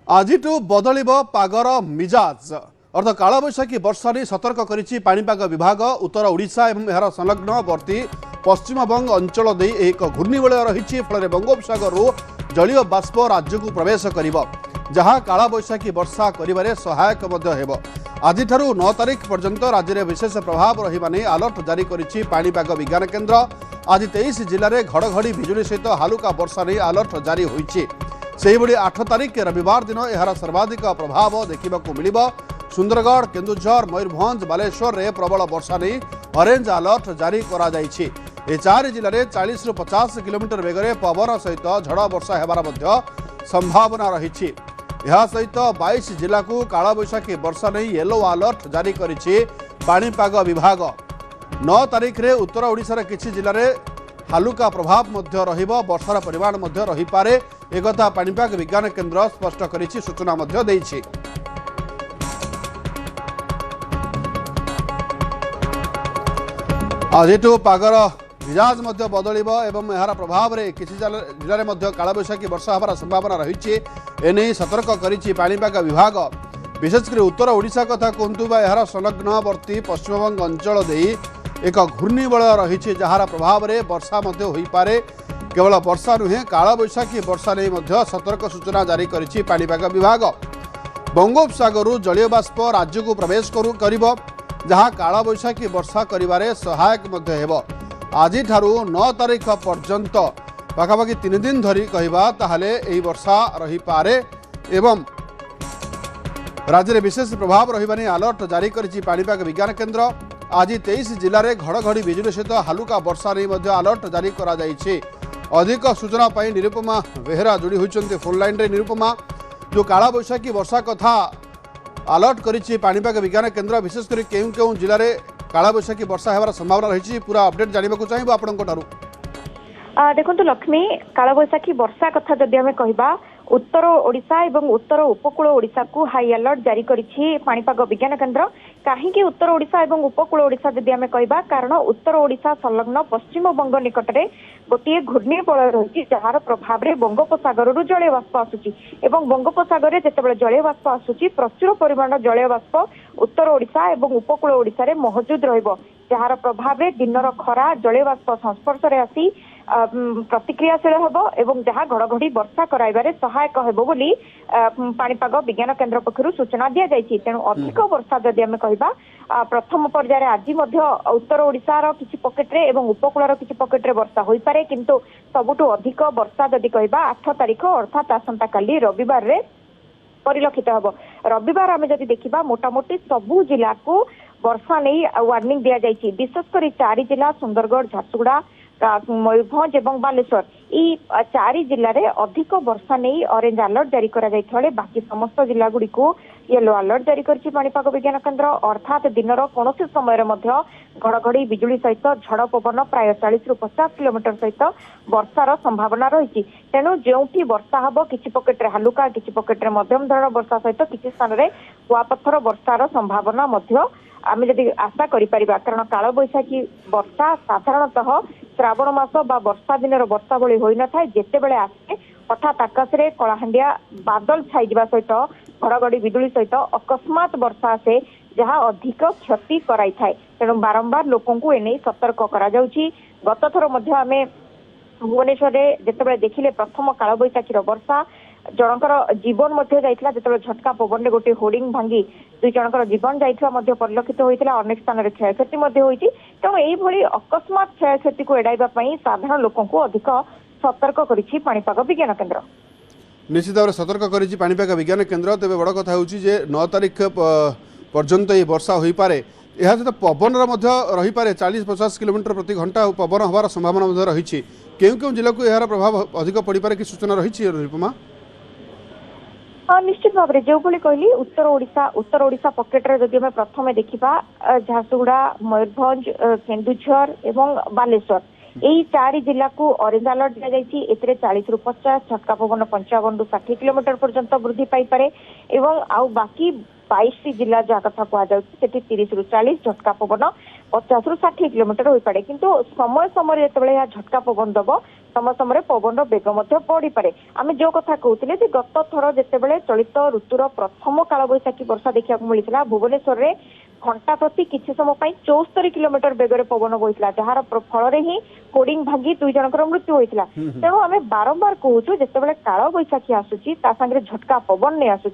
ଆଜିଠୁ ବଦଳିବ ପାଗର ମିଜାଜ ଅର୍ଥ କାଳବୈଶାଖୀ ବର୍ଷା ନେଇ ସତର୍କ କରିଛି ପାଣିପାଗ ବିଭାଗ। ଉତ୍ତର ଓଡ଼ିଶା ଏବଂ ଏହାର ସଂଲଗ୍ନବର୍ତ୍ତୀ ପଶ୍ଚିମବଙ୍ଗ ଅଞ୍ଚଳ ଦେଇ ଏକ ଘୂର୍ଣ୍ଣିବଳୟ ରହିଛି। ଫଳରେ ବଙ୍ଗୋପସାଗରରୁ ଜଳୀୟ ବାଷ୍ପ ରାଜ୍ୟକୁ ପ୍ରବେଶ କରିବ, ଯାହା କାଳବୈଶାଖୀ ବର୍ଷା କରିବାରେ ସହାୟକ ମଧ୍ୟ ହେବ। ଆଜିଠାରୁ 9 ତାରିଖ ପର୍ଯ୍ୟନ୍ତ ରାଜ୍ୟରେ ବିଶେଷ ପ୍ରଭାବ ରହିବା ନେଇ ଆଲର୍ଟ ଜାରି କରିଛି ପାଣିପାଗ ବିଜ୍ଞାନ କେନ୍ଦ୍ର। ଆଜି 23 ଜିଲ୍ଲାରେ ଘଡ଼ଘଡ଼ି ବିଜୁଳି ସହିତ ହାଲୁକା ବର୍ଷା ନେଇ ଆଲର୍ଟ ଜାରି ହୋଇଛି। ସେହିଭଳି 8 ତାରିଖ ରବିବାର ଦିନ ଏହାର ସର୍ବାଧିକ ପ୍ରଭାବ ଦେଖିବାକୁ ମିଳିବ। ସୁନ୍ଦରଗଡ଼, କେନ୍ଦୁଝର, ମୟୂରଭଞ୍ଜ, ବାଲେଶ୍ୱରରେ ପ୍ରବଳ ବର୍ଷା ନେଇ ଅରେଞ୍ଜ ଆଲର୍ଟ ଜାରି କରାଯାଇଛି। ଏ 4 ଜିଲ୍ଲାରେ 40ରୁ 50 କିଲୋମିଟର ବେଗରେ ପବନ ସହିତ ଝଡ଼ ବର୍ଷା ହେବାର ମଧ୍ୟ ସମ୍ଭାବନା ରହିଛି। ଏହା ସହିତ 22 ଜିଲ୍ଲାକୁ କାଳବୈଶାଖୀ ବର୍ଷା ନେଇ ୟେଲୋ ଆଲର୍ଟ ଜାରି କରିଛି ପାଣିପାଗ ବିଭାଗ। 9 ତାରିଖରେ ଉତ୍ତର ଓଡ଼ିଶାର କିଛି ଜିଲ୍ଲାରେ ହାଲୁକା ପ୍ରଭାବ ମଧ୍ୟ ରହିବ, ବର୍ଷାର ପରିମାଣ ମଧ୍ୟ ରହିପାରେ। एकथा पाणीपाग विज्ञान केन्द्र स्पष्ट करिछि, सूचना मध्य देइछि। आजिठु पागर मिजाज मध्य बदलिब एवं यार प्रभाव रे किछि जिल्ला मध्य कालबैशाखी वर्षा होबार संभावना रहिछि। एने सतर्क करिछि पाणीपाग विभाग। विशेषकर उत्तर ओडिशा कथा कहतु बा यार संलग्नवर्ती पश्चिमबंग अंचल देई एक घूर्णिबलय रहिछि, जार प्रभाव रे वर्षा मध्य होई पारे। केवल वर्षा नुहे कालबैशाखी वर्षा नहीं मध्य सतर्क सूचना जारी करिछि पाणीपाग विभाग। बंगोपसागर जलीय बाष्प राज्य को प्रवेश करिबो, जहाँ कालबैशाखी वर्षा करिबारे सहायक मध्य हेबो। आजि ठारू 9 तारिख पर्यंत पाखापाखि 3 दिन धरी कहिबा ताहले एही वर्षा रही पारे एवं राज्य में विशेष प्रभाव रहिबानी अलर्ट जारी करिछि पाणीपाग विज्ञान केन्द्र। आज 23 जिल्ला रे घड़घड़ी बिजुली सहित हालुका वर्षा नहीं मध्य अलर्ट जारी करा जायछि। अधिक सूचना पाई निरुपमा बेहरा जोड़ी होइछन्ते फोन लाइन रे। निरुपमा, जो कालबैशाखी वर्षा कथा अलर्ट करिछि पाणीपाग विज्ञान केन्द्र, विशेषकर केउं केउं जिल्ला रे कालबैशाखी वर्षा हेबार संभावना रहिछि, पूरा अपडेट जानिबाकु चाहिबो आपनक ठारू। देखंतु लक्ष्मी, कालबैशाखी वर्षा कथा जदि आमे कहिबा, उत्तर ओडिशा एवं उत्तर उपकूल ओडिशा को हाई अलर्ट जारी करिछि पाणीपाग विज्ञान केन्द्र। कहीं उत्तर ओडिशा एवं उपकूल ओडिशा जदि आमे कहिबा, कारण उत्तर ओडिशा संलग्न पश्चिम बंग निकटरे गोटे घूर्णिबलय रही, जार प्रभाव में बंगोपसागर जलीय बाष्प आसुची एवं बंगोपसागर में जिते जलीय बाष्प आसुची प्रचुर परिमाण जलीय बाष्प उत्तर ओडिशा एवं उपकूल ओडिशा रे मौजूद रहिबो, जार प्रभाव में दिनर खरा जलीय बाष्प संस्पर्श रे आसी प्रतिक्रियाशील हेबो एवं जहाँ घड़घड़ी वर्षा कराइबारे सहायक हेबो बोली पाणीपाग विज्ञान केन्द्र पक्षरु सूचना दिया जायछि। तेणु अधिक वर्षा जदि आमे कहिबा, प्रथम पर्यायर आज मध्य उत्तर ओडिशार किछि पॉकेट रे एवं उपकूलर किछि पॉकेट रे वर्षा होई पारे, किंतु सबुठु अधिक वर्षा जदि कहिबा 8 तारिख अर्थात आसंता काली रविवार रे परिलक्षित हेबो। रविवार आमे जदि देखिबा, मोटामोटी सबु जिला को वर्षा नहीं वार्निंग दिया जायछि। विशेषकर 4 जिला सुंदरगढ़, झारसुगुड़ा, मयूरभंज एवं बालेश्वर, ई 4 जिल्ला रे अधिक वर्षा नहीं ऑरेंज अलर्ट जारी करा जायथले। बाकी समस्त जिला गुडी को येलो अलर्ट जारी करछि पाणीपाग विज्ञान केन्द्र। अर्थात दिनर कोनोसी समय मध्य घड़घड़ी बिजुली सहित झड़ पवन प्राय 40 ରୁ 50 किलोमीटर सहित वर्षार संभावना रही। तेणु जोठी वर्षा हबो, किछि पॉकेट रे हालुका, किछि पॉकेट रे मध्यम धरण वर्षा सहित किछि स्थान रे कुआपत्थर वर्षार संभावना मध्य आमे जदि आशा करि परिबा। कारण कालबैशाखी वर्षा साधारणतः श्रावण मास बा वर्षा दिन वर्षा भली होई न थाए, जेते बेले आसे हठात आकाश रे कलाहांडिया बादल छाई जिबा सहित घड़घड़ी बिजुली सहित अकस्मात वर्षा आसे, जहाँ अधिक क्षति कराई थाए। तेणु बारंबार लोकों को एने सतर्क करा जाउछि। गत थर मध्य आमे भुवनेश्वर रे जेतेबेले देखिले प्रथम कालबैशाखीर वर्षा, जनकर जीवन मध्य जाइथिला, जेतेबेले झटका पवन रे गोटे होर्डिंग भांगी 2 जनकर जीवन जाइथिला मध्य परिलक्षित होइथिला। अनेक स्थान रे क्षयक्षति मध्य होइछि। तेणु एई भली अकस्मात क्षयक्षति को एडाइबा पई साधारण लोकों को अधिक सतर्क करिछि पाणीपाग विज्ञान केन्द्र। निश्चित भाव सतर्क करिछि पाणीपाग विज्ञान केन्द्र। तेबे बड़ कथा होउछि जे 9 तारिख पर्यंत ये वर्षा होई पारे। यह सहित पवन रही पारे 40-50 किलोमीटर प्रति घंटा पवन होबार संभावना रही। केउं केउं जिला को यार प्रभाव अधिक पड़ पारे कि सूचना रही निरुपमा? हाँ, निश्चित भाव में जो भली कहली उत्तर ओडिशा पॉकेट रे जदि हमें प्रथमे देखिबा, झारसुगुड़ा, मयूरभंज, केन्दुझर एवं बालेश्वर, यही 4 जिला को ऑरेंज अलर्ट दिया जायछि। एतरे 40 ରୁ 50, झटका पवन 55 ରୁ 60 किलोमीटर पर्यंत वृद्धि पाई पारे एवं आउ बाकी 22 जिला जहाँ कथा कह जाउछि 30 ରୁ 40, झटका पवन 50 ରୁ 60 किलोमीटर होई पारे। किंतु समय समय जेतेबेले या झटका पवन दबो ସମୟ ସମୟରେ ପବନର ବେଗ ମଧ୍ୟ ବଢିପାରେ। ଆମେ ଯୋଉ କଥା କହୁଥିଲେ ଯେ ଗତ ଥର ଯେତେବେଳେ ଚଳିତ ଋତୁର ପ୍ରଥମ କାଳବୈଶାଖୀ ବର୍ଷା ଦେଖିବାକୁ ମିଳିଥିଲା ଭୁବନେଶ୍ୱରରେ ଘଣ୍ଟା ପ୍ରତି କିଛି ସମୟ ପାଇଁ 74 କିଲୋମିଟର ବେଗରେ ପବନ ବହିଥିଲା, ଯାହାର ଫଳରେ ହିଁ କୋଡିଂ ଭାଙ୍ଗି 2 ଜଣଙ୍କର ମୃତ୍ୟୁ ହୋଇଥିଲା। ତେଣୁ ଆମେ ବାରମ୍ବାର କହୁଛୁ ଯେତେବେଳେ କାଳବୈଶାଖୀ ଆସୁଛି ତା ସାଙ୍ଗରେ ଝଟକା ପବନ ନେଇ ଆସୁଛି